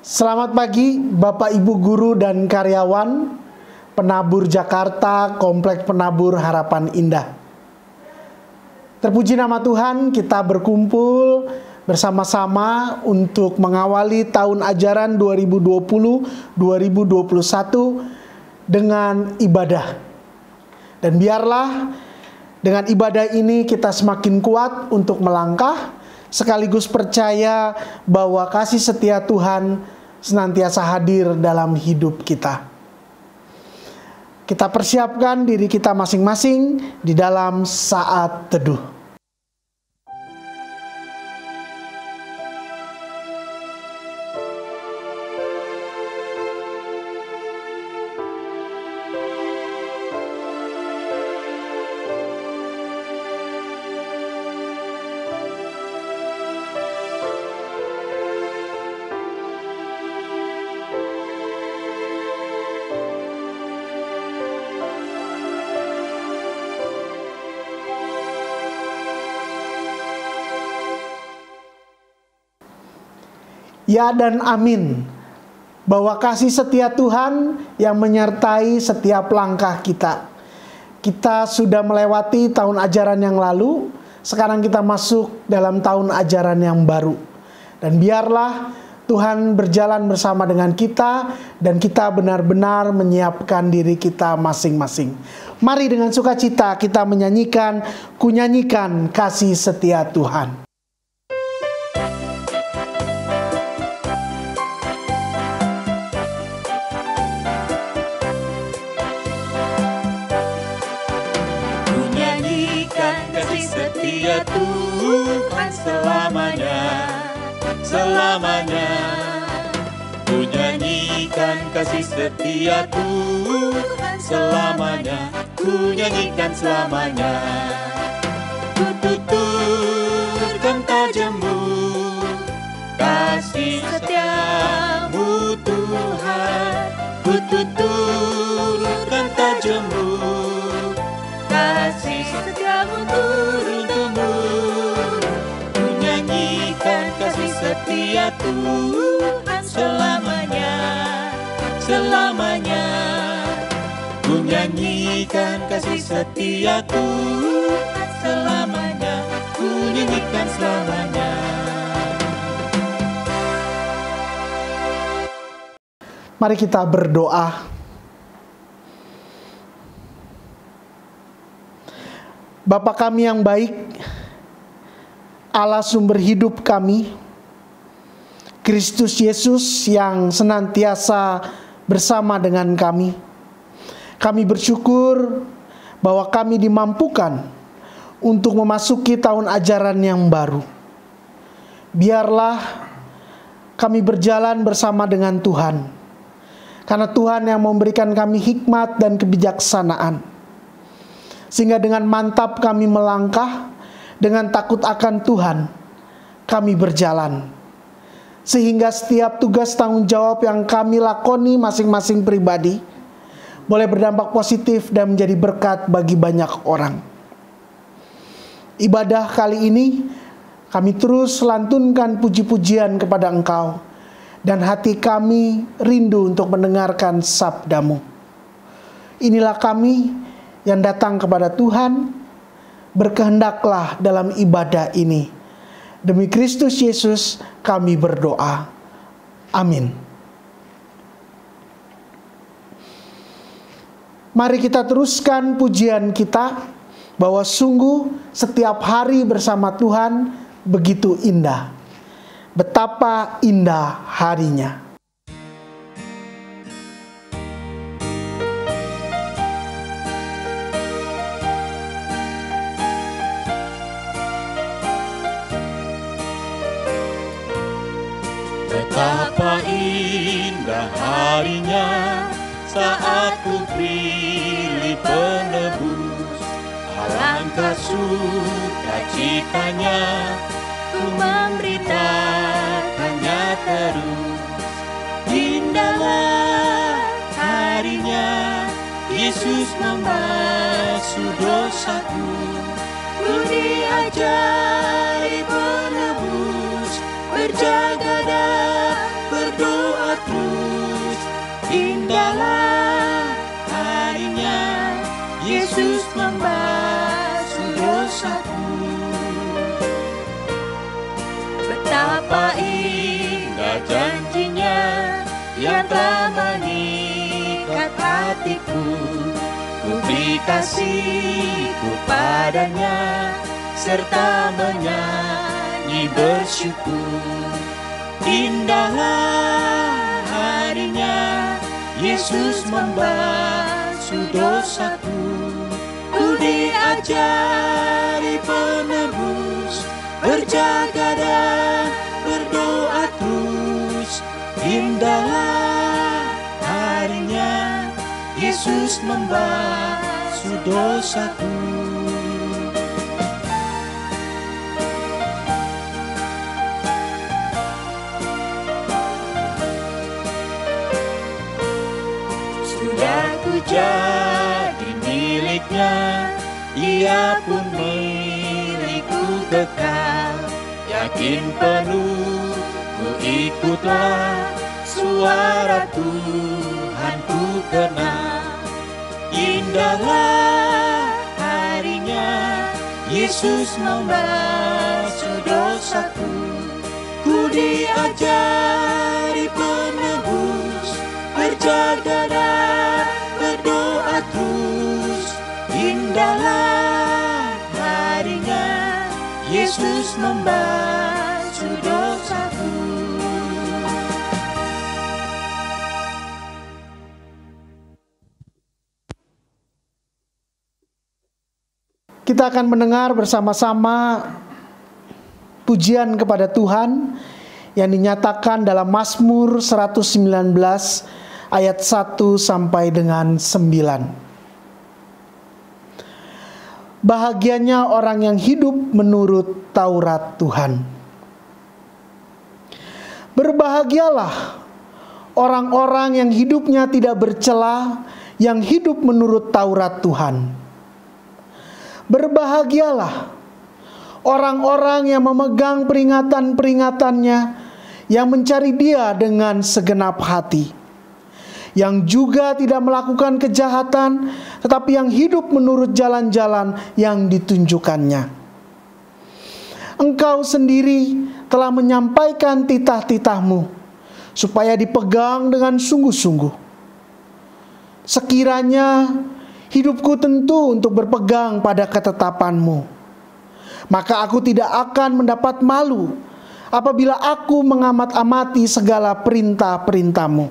Selamat pagi Bapak Ibu Guru dan karyawan Penabur Jakarta, Komplek Penabur Harapan Indah. Terpuji nama Tuhan, kita berkumpul bersama-sama untuk mengawali tahun ajaran 2020-2021 dengan ibadah. Dan biarlah dengan ibadah ini kita semakin kuat untuk melangkah, sekaligus percaya bahwa kasih setia Tuhan senantiasa hadir dalam hidup kita. Kita persiapkan diri kita masing-masing di dalam saat teduh. Ya dan amin, bahwa kasih setia Tuhan yang menyertai setiap langkah kita. Kita sudah melewati tahun ajaran yang lalu, sekarang kita masuk dalam tahun ajaran yang baru. Dan biarlah Tuhan berjalan bersama dengan kita, dan kita benar-benar menyiapkan diri kita masing-masing. Mari dengan sukacita kita menyanyikan, kunyanyikan kasih setia Tuhan. Setia Tuhan selamanya, selamanya. Ku nyanyikan kasih setia Tuhan selamanya, ku nyanyikan selamanya. Ku tuturkan tajammu, kasih setiamu Tuhan. Ku tuturkan tajammu, kasih setiamu turun-temurun. Ku nyanyikan kasih setia Tuhan selamanya, selamanya. Ku nyanyikan kasih setia Tuhan selamanya, ku nyanyikan selamanya. Mari kita berdoa. Bapa kami yang baik, Allah sumber hidup kami, Kristus Yesus yang senantiasa bersama dengan kami. Kami bersyukur bahwa kami dimampukan untuk memasuki tahun ajaran yang baru. Biarlah kami berjalan bersama dengan Tuhan, karena Tuhan yang memberikan kami hikmat dan kebijaksanaan. Sehingga dengan mantap kami melangkah, dengan takut akan Tuhan kami berjalan. Sehingga setiap tugas tanggung jawab yang kami lakoni masing-masing pribadi boleh berdampak positif dan menjadi berkat bagi banyak orang. Ibadah kali ini kami terus lantunkan puji-pujian kepada Engkau, dan hati kami rindu untuk mendengarkan sabda-Mu. Inilah kami yang datang kepada Tuhan, berkehendaklah dalam ibadah ini. Demi Kristus Yesus kami berdoa. Amin. Mari kita teruskan pujian kita, bahwa sungguh setiap hari bersama Tuhan begitu indah. Betapa indah harinya. Betapa indah harinya saat ku pilih penebus. Alangkah sukacitanya ku memberitakannya terus. Indahlah harinya Yesus membasuh dosaku. Ku diajari penebus, berjaga dan berdoa Betapa indah janjinya yang telah mengikat hatiku. Ku beri kasihku padanya serta menyanyi bersyukur. Indahlah harinya Yesus membasuh dosaku. Ku diajari penebus, berjaga dan berdoa terus. Indahlah harinya Yesus membasuh dosaku. Sudah ku jadi miliknya, Ia pun milikku kekal. Yakin penuh ku ikutlah, suara Tuhan ku kenal. Indahlah harinya Yesus membasuh dosaku. Ku diajari penebus, berjaga dan berdoa terus. Indahlah harinya Yesus membasuh dosaku. Kita akan mendengar bersama-sama pujian kepada Tuhan yang dinyatakan dalam Mazmur 119 ayat 1 sampai dengan 9. Bahagianya orang yang hidup menurut Taurat Tuhan. Berbahagialah orang-orang yang hidupnya tidak bercela, yang hidup menurut Taurat Tuhan. Berbahagialah orang-orang yang memegang peringatan-peringatannya, yang mencari Dia dengan segenap hati, yang juga tidak melakukan kejahatan, tetapi yang hidup menurut jalan-jalan yang ditunjukkannya. Engkau sendiri telah menyampaikan titah-titahmu, supaya dipegang dengan sungguh-sungguh. Sekiranya hidupku tentu untuk berpegang pada ketetapan-Mu, maka aku tidak akan mendapat malu apabila aku mengamat-amati segala perintah-perintah-Mu.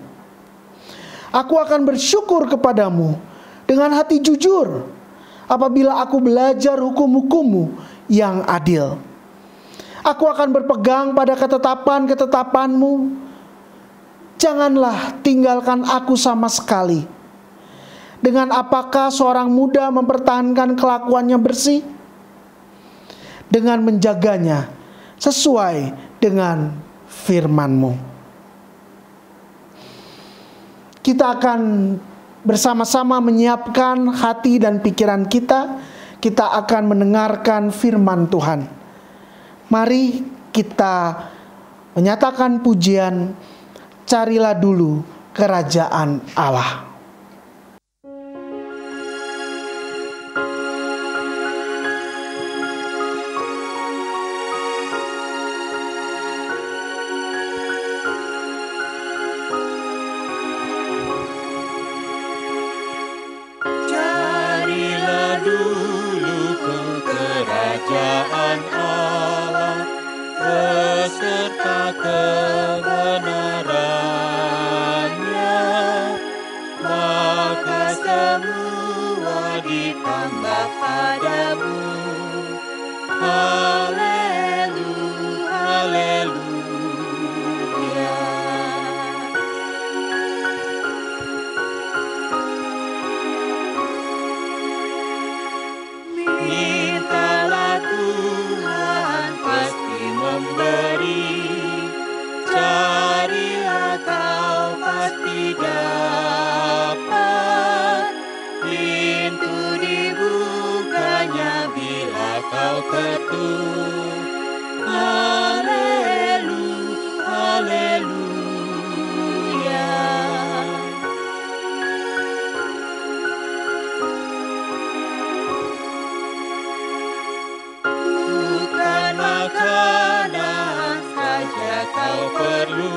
Aku akan bersyukur kepadamu dengan hati jujur apabila aku belajar hukum-hukum-Mu yang adil. Aku akan berpegang pada ketetapan-ketetapan-Mu. Janganlah tinggalkan aku sama sekali. Dengan apakah seorang muda mempertahankan kelakuannya bersih? Dengan menjaganya sesuai dengan firman-Mu. Kita akan bersama-sama menyiapkan hati dan pikiran kita. Kita akan mendengarkan firman Tuhan. Mari kita menyatakan pujian, carilah dulu kerajaan Allah. Kerajaan Allah beserta kebenarannya, maka semua ditambah padamu. Haleluya, haleluya. Mintalah Tuhan pasti memberi, perlu,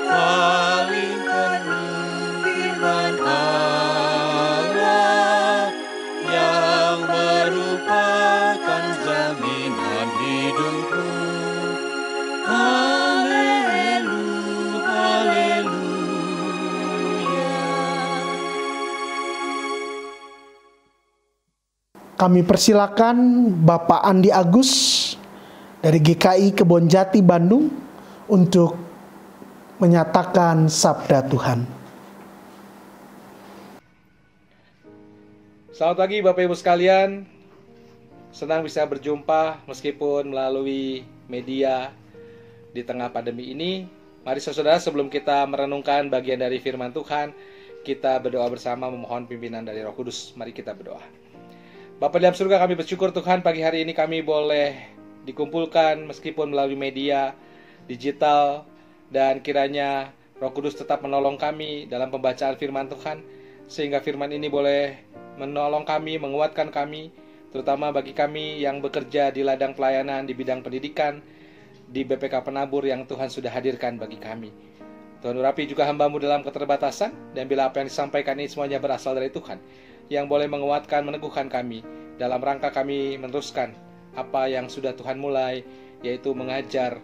paling perlu firman Allah yang merupakan jaminan hidupmu. Haleluya, haleluya. Kami persilakan Bapak Andi Agus dari GKI Kebonjati Bandung untuk menyatakan sabda Tuhan. Selamat pagi Bapak Ibu sekalian. Senang bisa berjumpa meskipun melalui media di tengah pandemi ini. Mari saudara, sebelum kita merenungkan bagian dari firman Tuhan, kita berdoa bersama memohon pimpinan dari Roh Kudus. Mari kita berdoa. Bapa di dalam surga, kami bersyukur Tuhan pagi hari ini kami boleh dikumpulkan meskipun melalui media digital, dan kiranya Roh Kudus tetap menolong kami dalam pembacaan firman Tuhan, sehingga firman ini boleh menolong kami, menguatkan kami, terutama bagi kami yang bekerja di ladang pelayanan di bidang pendidikan di BPK Penabur yang Tuhan sudah hadirkan bagi kami. Tuhan urapi juga hamba-Mu dalam keterbatasan, dan bila apa yang disampaikan ini semuanya berasal dari Tuhan, yang boleh menguatkan, meneguhkan kami dalam rangka kami meneruskan apa yang sudah Tuhan mulai, yaitu mengajar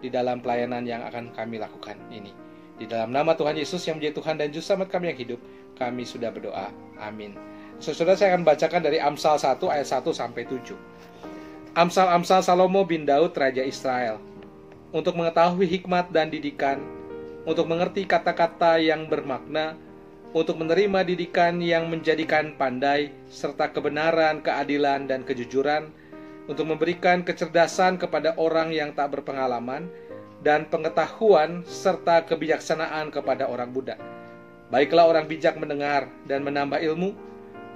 di dalam pelayanan yang akan kami lakukan ini. Di dalam nama Tuhan Yesus yang menjadi Tuhan dan Juru Selamat kami yang hidup, kami sudah berdoa. Amin. Saudara, saya akan bacakan dari Amsal 1 ayat 1-7. Amsal Salomo bin Daud Raja Israel. Untuk mengetahui hikmat dan didikan, untuk mengerti kata-kata yang bermakna, untuk menerima didikan yang menjadikan pandai, serta kebenaran, keadilan, dan kejujuran, untuk memberikan kecerdasan kepada orang yang tak berpengalaman, dan pengetahuan serta kebijaksanaan kepada orang budak. Baiklah orang bijak mendengar dan menambah ilmu,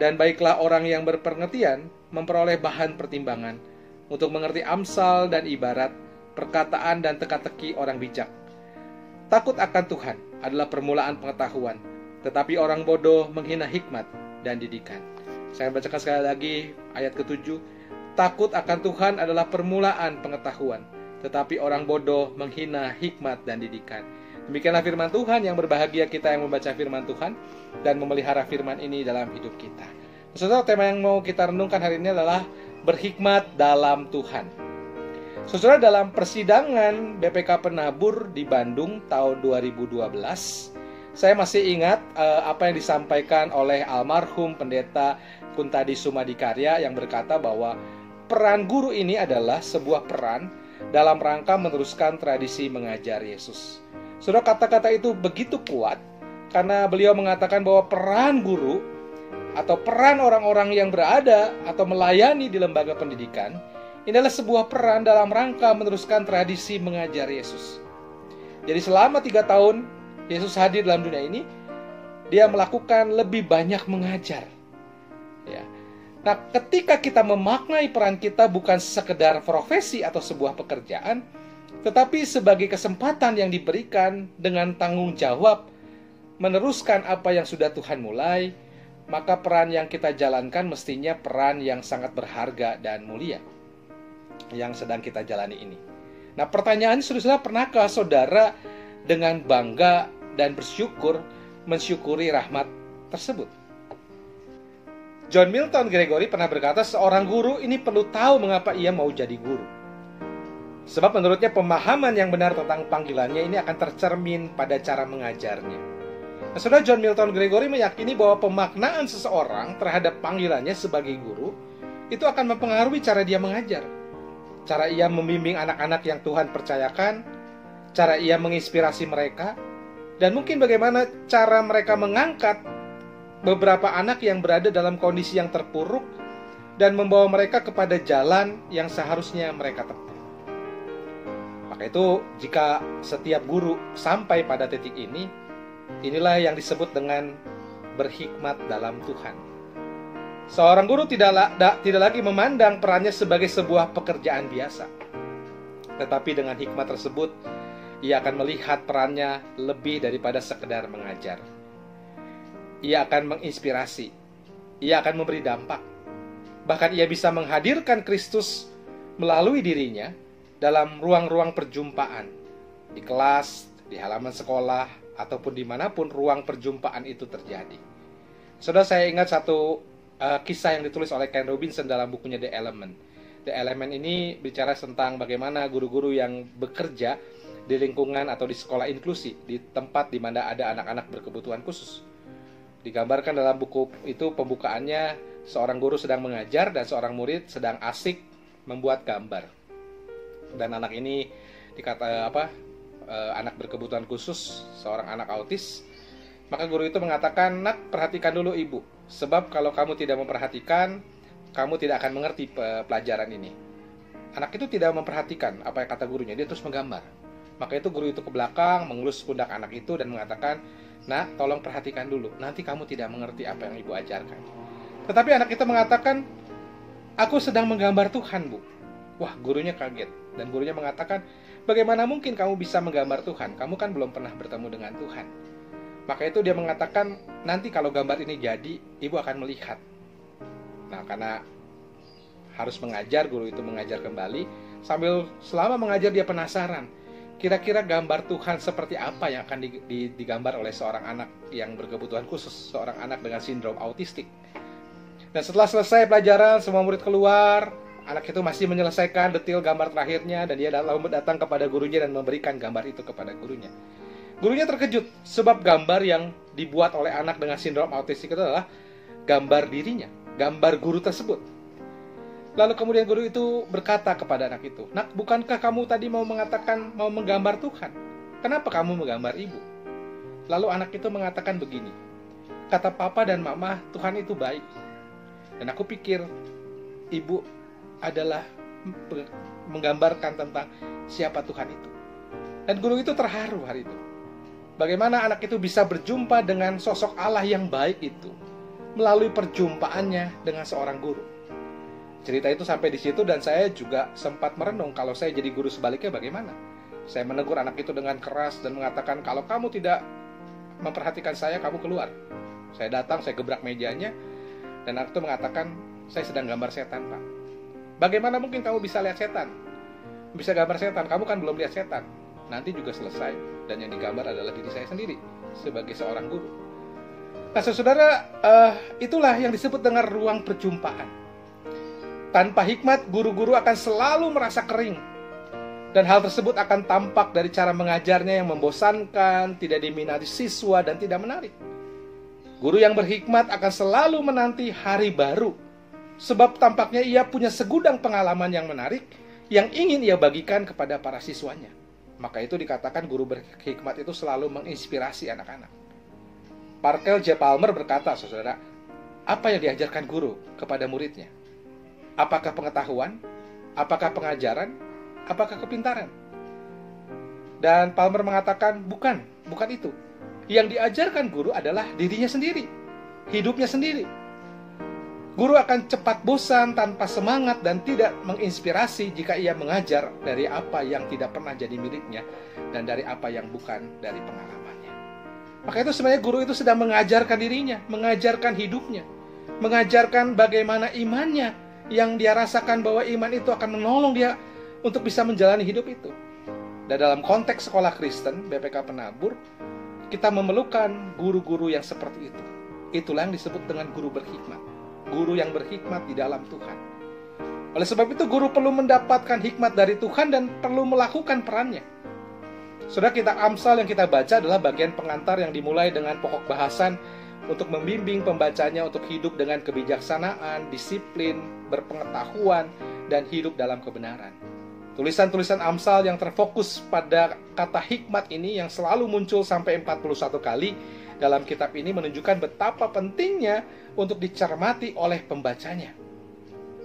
dan baiklah orang yang berpengertian memperoleh bahan pertimbangan, untuk mengerti amsal dan ibarat, perkataan dan teka-teki orang bijak. Takut akan Tuhan adalah permulaan pengetahuan, tetapi orang bodoh menghina hikmat dan didikan. Saya bacakan sekali lagi ayat ke-7. Takut akan Tuhan adalah permulaan pengetahuan, tetapi orang bodoh menghina hikmat dan didikan. Demikianlah firman Tuhan. Yang berbahagia kita yang membaca firman Tuhan dan memelihara firman ini dalam hidup kita. Saudara, tema yang mau kita renungkan hari ini adalah berhikmat dalam Tuhan. Saudara, dalam persidangan BPK Penabur di Bandung tahun 2012, saya masih ingat apa yang disampaikan oleh almarhum Pendeta Kuntadi Sumadikarya yang berkata bahwa peran guru ini adalah sebuah peran dalam rangka meneruskan tradisi mengajar Yesus. Saudara, kata-kata itu begitu kuat karena beliau mengatakan bahwa peran guru atau peran orang-orang yang berada atau melayani di lembaga pendidikan ini adalah sebuah peran dalam rangka meneruskan tradisi mengajar Yesus. Jadi selama 3 tahun Yesus hadir dalam dunia ini, dia melakukan lebih banyak mengajar. Ya. Nah, ketika kita memaknai peran kita bukan sekedar profesi atau sebuah pekerjaan, tetapi sebagai kesempatan yang diberikan dengan tanggung jawab meneruskan apa yang sudah Tuhan mulai, maka peran yang kita jalankan mestinya peran yang sangat berharga dan mulia yang sedang kita jalani ini. Nah, pertanyaannya, saudara, pernahkah saudara dengan bangga dan bersyukur mensyukuri rahmat tersebut? John Milton Gregory pernah berkata, seorang guru ini perlu tahu mengapa ia mau jadi guru. Sebab menurutnya pemahaman yang benar tentang panggilannya ini akan tercermin pada cara mengajarnya. Nah, saudara, John Milton Gregory meyakini bahwa pemaknaan seseorang terhadap panggilannya sebagai guru itu akan mempengaruhi cara dia mengajar. Cara ia membimbing anak-anak yang Tuhan percayakan, cara ia menginspirasi mereka, dan mungkin bagaimana cara mereka mengangkat beberapa anak yang berada dalam kondisi yang terpuruk dan membawa mereka kepada jalan yang seharusnya mereka tempuh. Maka itu, jika setiap guru sampai pada titik ini, inilah yang disebut dengan berhikmat dalam Tuhan. Seorang guru tidak lagi memandang perannya sebagai sebuah pekerjaan biasa, tetapi dengan hikmat tersebut ia akan melihat perannya lebih daripada sekedar mengajar. Ia akan menginspirasi, ia akan memberi dampak. Bahkan ia bisa menghadirkan Kristus melalui dirinya dalam ruang-ruang perjumpaan, di kelas, di halaman sekolah, ataupun dimanapun ruang perjumpaan itu terjadi. Saudara, saya ingat satu kisah yang ditulis oleh Ken Robinson dalam bukunya The Element. The Element ini bicara tentang bagaimana guru-guru yang bekerja di lingkungan atau di sekolah inklusi, di tempat di mana ada anak-anak berkebutuhan khusus. Digambarkan dalam buku itu pembukaannya, seorang guru sedang mengajar dan seorang murid sedang asik membuat gambar. Dan anak ini anak berkebutuhan khusus, seorang anak autis. Maka guru itu mengatakan, "Nak, perhatikan dulu ibu, sebab kalau kamu tidak memperhatikan, kamu tidak akan mengerti pelajaran ini." Anak itu tidak memperhatikan apa yang kata gurunya, dia terus menggambar. Maka itu guru itu ke belakang, mengelus pundak anak itu dan mengatakan, "Nak, tolong perhatikan dulu, nanti kamu tidak mengerti apa yang ibu ajarkan." Tetapi anak itu mengatakan, "Aku sedang menggambar Tuhan, Bu." Wah, gurunya kaget. Dan gurunya mengatakan, "Bagaimana mungkin kamu bisa menggambar Tuhan? Kamu kan belum pernah bertemu dengan Tuhan." Maka itu dia mengatakan, "Nanti kalau gambar ini jadi, ibu akan melihat." Nah, karena harus mengajar, guru itu mengajar kembali. Sambil selama mengajar dia penasaran, kira-kira gambar Tuhan seperti apa yang akan digambar oleh seorang anak yang berkebutuhan khusus, seorang anak dengan sindrom autistik. Dan setelah selesai pelajaran, semua murid keluar. Anak itu masih menyelesaikan detail gambar terakhirnya, dan dia datang kepada gurunya dan memberikan gambar itu kepada gurunya. Gurunya terkejut, sebab gambar yang dibuat oleh anak dengan sindrom autistik itu adalah gambar dirinya, gambar guru tersebut. Lalu kemudian guru itu berkata kepada anak itu, "Nak, bukankah kamu tadi mau mengatakan mau menggambar Tuhan? Kenapa kamu menggambar ibu?" Lalu anak itu mengatakan begini, "Kata papa dan mama, Tuhan itu baik. Dan aku pikir ibu adalah menggambarkan tentang siapa Tuhan itu." Dan guru itu terharu hari itu. Bagaimana anak itu bisa berjumpa dengan sosok Allah yang baik itu melalui perjumpaannya dengan seorang guru. Cerita itu sampai di situ dan saya juga sempat merenung, kalau saya jadi guru sebaliknya bagaimana. Saya menegur anak itu dengan keras dan mengatakan, "Kalau kamu tidak memperhatikan saya, kamu keluar." Saya datang, saya gebrak mejanya, dan anak itu mengatakan, "Saya sedang gambar setan, Pak." "Bagaimana mungkin kamu bisa lihat setan? Bisa gambar setan, kamu kan belum lihat setan. Nanti juga selesai, dan yang digambar adalah diri saya sendiri sebagai seorang guru." Nah, saudara, itulah yang disebut dengan ruang perjumpaan. Tanpa hikmat, guru-guru akan selalu merasa kering, dan hal tersebut akan tampak dari cara mengajarnya yang membosankan, tidak diminati siswa, dan tidak menarik. Guru yang berhikmat akan selalu menanti hari baru, sebab tampaknya ia punya segudang pengalaman yang menarik yang ingin ia bagikan kepada para siswanya. Maka itu dikatakan guru berhikmat itu selalu menginspirasi anak-anak. Parker J. Palmer berkata, saudara, apa yang diajarkan guru kepada muridnya? Apakah pengetahuan? Apakah pengajaran? Apakah kepintaran? Dan Palmer mengatakan, bukan itu. Yang diajarkan guru adalah dirinya sendiri, hidupnya sendiri. Guru akan cepat bosan tanpa semangat dan tidak menginspirasi jika ia mengajar dari apa yang tidak pernah jadi miliknya dan dari apa yang bukan dari pengalamannya. Maka itu sebenarnya guru itu sedang mengajarkan dirinya, mengajarkan hidupnya, mengajarkan bagaimana imannya yang dia rasakan bahwa iman itu akan menolong dia untuk bisa menjalani hidup itu. Dan dalam konteks sekolah Kristen, BPK Penabur, kita memerlukan guru-guru yang seperti itu. Itulah yang disebut dengan guru berhikmat. Guru yang berhikmat di dalam Tuhan. Oleh sebab itu guru perlu mendapatkan hikmat dari Tuhan dan perlu melakukan perannya. Saudara, kitab Amsal yang kita baca adalah bagian pengantar yang dimulai dengan pokok bahasan untuk membimbing pembacanya untuk hidup dengan kebijaksanaan, disiplin, berpengetahuan, dan hidup dalam kebenaran. Tulisan-tulisan Amsal yang terfokus pada kata hikmat ini yang selalu muncul sampai 41 kali dalam kitab ini menunjukkan betapa pentingnya untuk dicermati oleh pembacanya.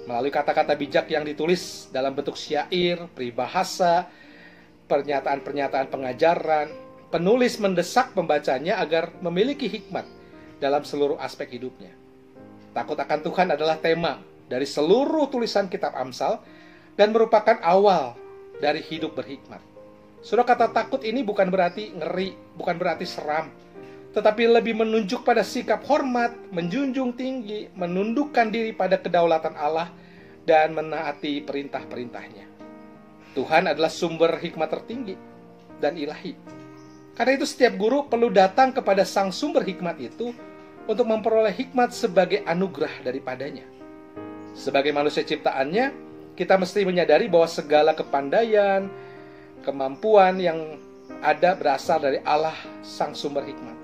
Melalui kata-kata bijak yang ditulis dalam bentuk syair, peribahasa, pernyataan-pernyataan pengajaran, penulis mendesak pembacanya agar memiliki hikmat dalam seluruh aspek hidupnya. Takut akan Tuhan adalah tema dari seluruh tulisan kitab Amsal dan merupakan awal dari hidup berhikmat. Saudara, kata takut ini bukan berarti ngeri, bukan berarti seram, tetapi lebih menunjuk pada sikap hormat, menjunjung tinggi, menundukkan diri pada kedaulatan Allah, dan menaati perintah-perintahnya. Tuhan adalah sumber hikmat tertinggi. dan ilahi. Karena itu setiap guru perlu datang kepada sang sumber hikmat itu untuk memperoleh hikmat sebagai anugerah daripadanya. Sebagai manusia ciptaannya, kita mesti menyadari bahwa segala kepandaian, kemampuan yang ada berasal dari Allah sang sumber hikmat.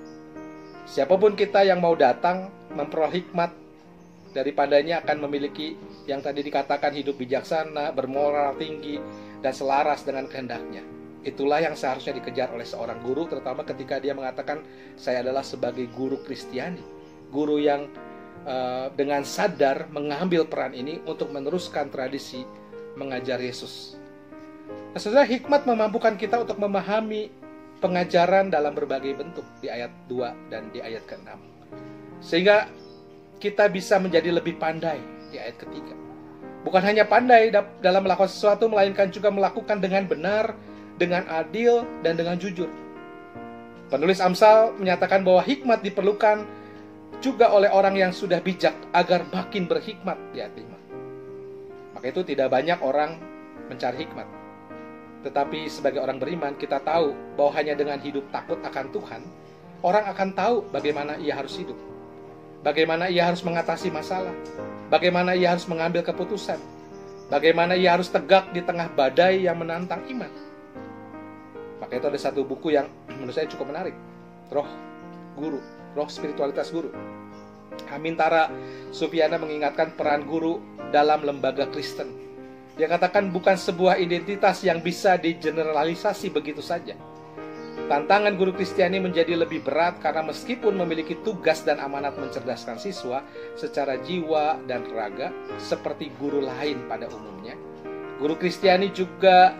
Siapapun kita yang mau datang memperoleh hikmat daripadanya akan memiliki yang tadi dikatakan hidup bijaksana, bermoral tinggi, dan selaras dengan kehendaknya. Itulah yang seharusnya dikejar oleh seorang guru, terutama ketika dia mengatakan, saya adalah sebagai guru Kristiani. Guru yang dengan sadar mengambil peran ini untuk meneruskan tradisi mengajar Yesus. Nah, saudara, hikmat memampukan kita untuk memahami pengajaran dalam berbagai bentuk di ayat 2 dan di ayat ke-6. Sehingga kita bisa menjadi lebih pandai di ayat ketiga. Bukan hanya pandai dalam melakukan sesuatu, melainkan juga melakukan dengan benar, dengan adil, dan dengan jujur. Penulis Amsal menyatakan bahwa hikmat diperlukan juga oleh orang yang sudah bijak agar makin berhikmat di ayat 5. Maka itu tidak banyak orang mencari hikmat. Tetapi sebagai orang beriman kita tahu bahwa hanya dengan hidup takut akan Tuhan, orang akan tahu bagaimana ia harus hidup. Bagaimana ia harus mengatasi masalah. Bagaimana ia harus mengambil keputusan. Bagaimana ia harus tegak di tengah badai yang menantang iman. Maka itu ada satu buku yang menurut saya cukup menarik. Roh Spiritualitas Guru. Amintara Supiana mengingatkan peran guru dalam lembaga Kristen. Dia katakan bukan sebuah identitas yang bisa digeneralisasi begitu saja. Tantangan guru Kristiani menjadi lebih berat karena meskipun memiliki tugas dan amanat mencerdaskan siswa secara jiwa dan raga seperti guru lain pada umumnya, guru Kristiani juga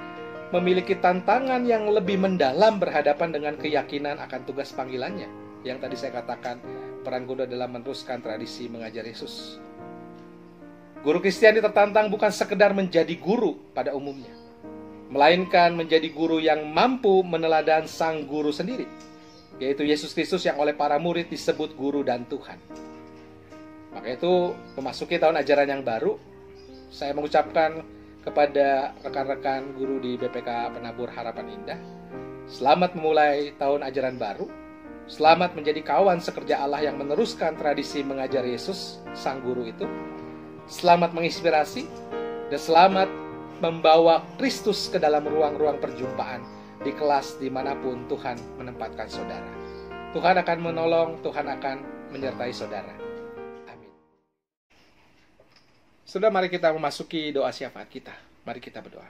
memiliki tantangan yang lebih mendalam berhadapan dengan keyakinan akan tugas panggilannya. Yang tadi saya katakan, peran guru dalam meneruskan tradisi mengajar Yesus. Guru Kristiani tertantang bukan sekedar menjadi guru pada umumnya, melainkan menjadi guru yang mampu meneladan sang guru sendiri, yaitu Yesus Kristus yang oleh para murid disebut guru dan Tuhan. Maka itu, memasuki tahun ajaran yang baru, saya mengucapkan kepada rekan-rekan guru di BPK Penabur Harapan Indah, selamat memulai tahun ajaran baru. Selamat menjadi kawan sekerja Allah yang meneruskan tradisi mengajar Yesus, sang guru itu. Selamat menginspirasi, dan selamat membawa Kristus ke dalam ruang-ruang perjumpaan di kelas dimanapun Tuhan menempatkan saudara. Tuhan akan menolong, Tuhan akan menyertai saudara. Amin. Sudah, mari kita memasuki doa syafaat kita. Mari kita berdoa.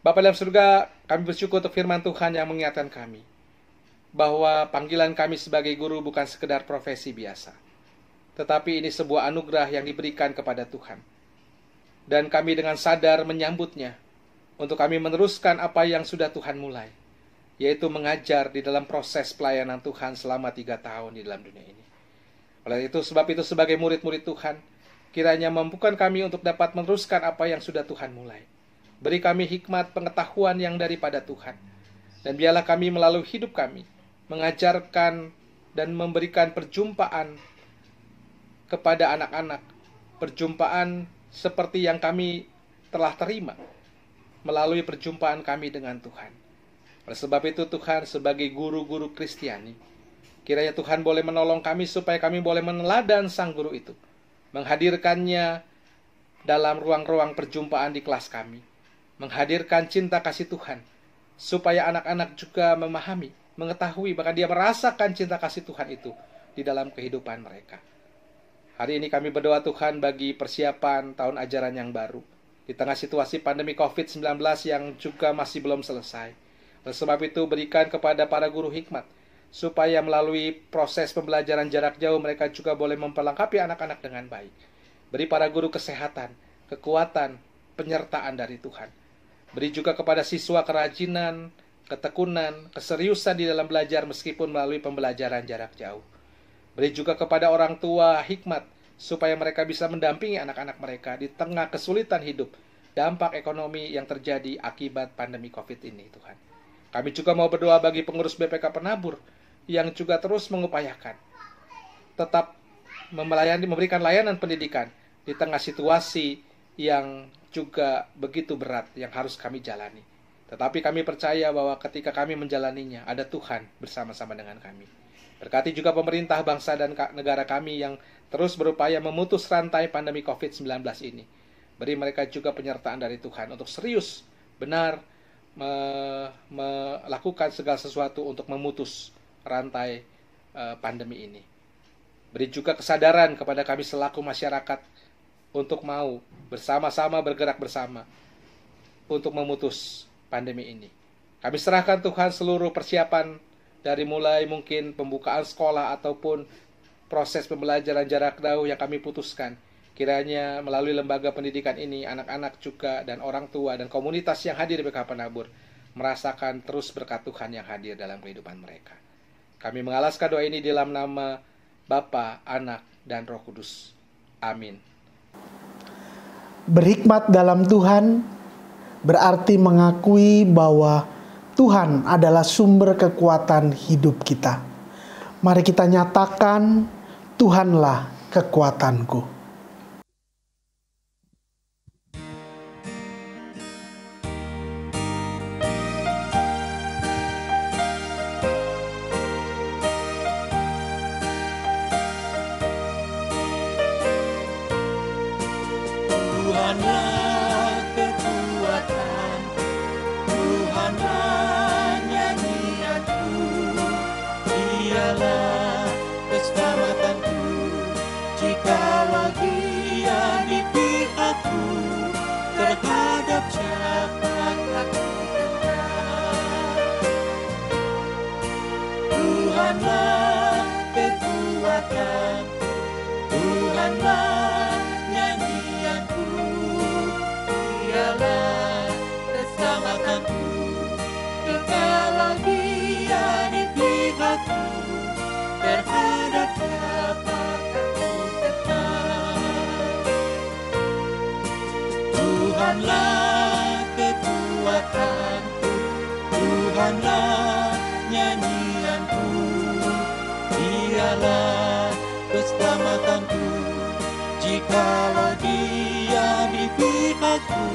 Bapa dalam surga, kami bersyukur untuk firman Tuhan yang mengingatkan kami bahwa panggilan kami sebagai guru bukan sekedar profesi biasa, tetapi ini sebuah anugerah yang diberikan kepada Tuhan. Dan kami dengan sadar menyambutnya untuk kami meneruskan apa yang sudah Tuhan mulai, yaitu mengajar di dalam proses pelayanan Tuhan selama 3 tahun di dalam dunia ini. Oleh itu, sebab itu sebagai murid-murid Tuhan, kiranya mampukan kami untuk dapat meneruskan apa yang sudah Tuhan mulai. Beri kami hikmat pengetahuan yang daripada Tuhan. Dan biarlah kami melalui hidup kami mengajarkan dan memberikan perjumpaan kepada anak-anak, perjumpaan seperti yang kami telah terima melalui perjumpaan kami dengan Tuhan. Oleh sebab itu Tuhan, sebagai guru-guru Kristiani, kiranya Tuhan boleh menolong kami supaya kami boleh meneladan sang guru itu, menghadirkannya dalam ruang-ruang perjumpaan di kelas kami, menghadirkan cinta kasih Tuhan, supaya anak-anak juga memahami, mengetahui, bahkan dia merasakan cinta kasih Tuhan itu di dalam kehidupan mereka. Hari ini kami berdoa Tuhan bagi persiapan tahun ajaran yang baru, di tengah situasi pandemi COVID-19 yang juga masih belum selesai. Oleh sebab itu berikan kepada para guru hikmat, supaya melalui proses pembelajaran jarak jauh mereka juga boleh memperlengkapi anak-anak dengan baik. Beri para guru kesehatan, kekuatan, penyertaan dari Tuhan. Beri juga kepada siswa kerajinan, ketekunan, keseriusan di dalam belajar meskipun melalui pembelajaran jarak jauh. Beri juga kepada orang tua hikmat, supaya mereka bisa mendampingi anak-anak mereka di tengah kesulitan hidup, dampak ekonomi yang terjadi akibat pandemi COVID ini, Tuhan. Kami juga mau berdoa bagi pengurus BPK Penabur, yang juga terus mengupayakan tetap memberikan layanan pendidikan di tengah situasi yang juga begitu berat yang harus kami jalani. Tetapi kami percaya bahwa ketika kami menjalaninya, ada Tuhan bersama-sama dengan kami. Berkati juga pemerintah bangsa dan negara kami yang terus berupaya memutus rantai pandemi COVID-19 ini. Beri mereka juga penyertaan dari Tuhan untuk serius, benar, melakukan segala sesuatu untuk memutus rantai pandemi ini. Beri juga kesadaran kepada kami selaku masyarakat untuk mau bersama-sama bergerak bersama untuk memutus pandemi ini. Kami serahkan Tuhan seluruh persiapan dari mulai mungkin pembukaan sekolah ataupun proses pembelajaran jarak jauh yang kami putuskan. Kiranya melalui lembaga pendidikan ini, anak-anak juga dan orang tua dan komunitas yang hadir di PKH Penabur merasakan terus berkat Tuhan yang hadir dalam kehidupan mereka. Kami mengalaskan doa ini dalam nama Bapa, Anak, dan Roh Kudus. Amin. Berhikmat dalam Tuhan berarti mengakui bahwa Tuhan adalah sumber kekuatan hidup kita. Mari kita nyatakan, Tuhanlah kekuatanku. Tuhanlah kekuatan, Tuhanlah nyanyianku, Dialah keselamatanku. Jikalau Dia di pihakku, terhadap siapa aku gentar. Tuhanlah kekuatan, Tuhanlah Dialah keselamatanku. Jikalau Dia di pihakku, terhadap siapa aku gentar. Tuhanlah kekuatanku, Tuhanlah nyanyianku, Dialah keselamatanku. Jikalau Dia di pihakku,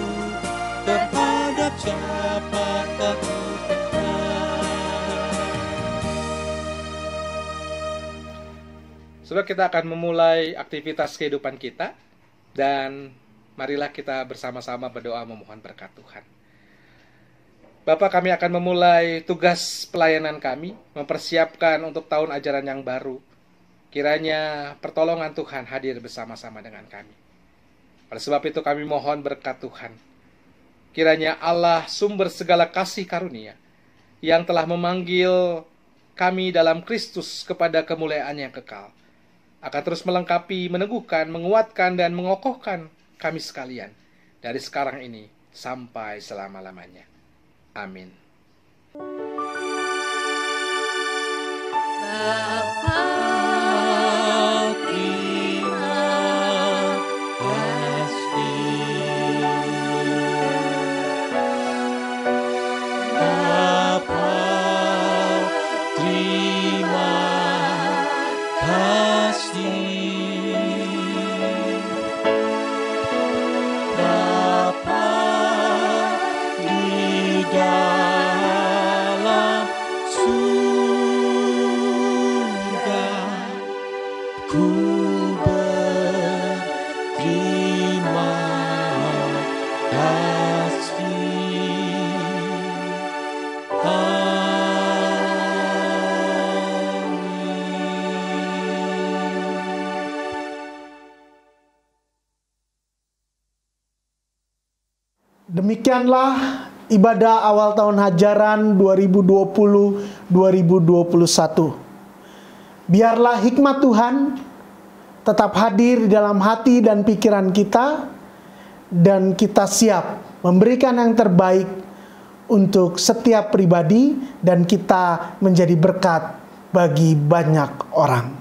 terhadap siapa aku gentar. Saudara, kita akan memulai aktivitas kehidupan kita, dan marilah kita bersama-sama berdoa memohon berkat Tuhan. Bapa, kami akan memulai tugas pelayanan kami, mempersiapkan untuk tahun ajaran yang baru. Kiranya pertolongan Tuhan hadir bersama-sama dengan kami. Oleh sebab itu kami mohon berkat Tuhan. Kiranya Allah sumber segala kasih karunia yang telah memanggil kami dalam Kristus kepada kemuliaan yang kekal, akan terus melengkapi, meneguhkan, menguatkan, dan mengokohkan kami sekalian dari sekarang ini sampai selama-lamanya. Amin. Demikianlah ibadah awal tahun ajaran 2020-2021. Biarlah hikmat Tuhan tetap hadir di dalam hati dan pikiran kita, dan kita siap memberikan yang terbaik untuk setiap pribadi, dan kita menjadi berkat bagi banyak orang.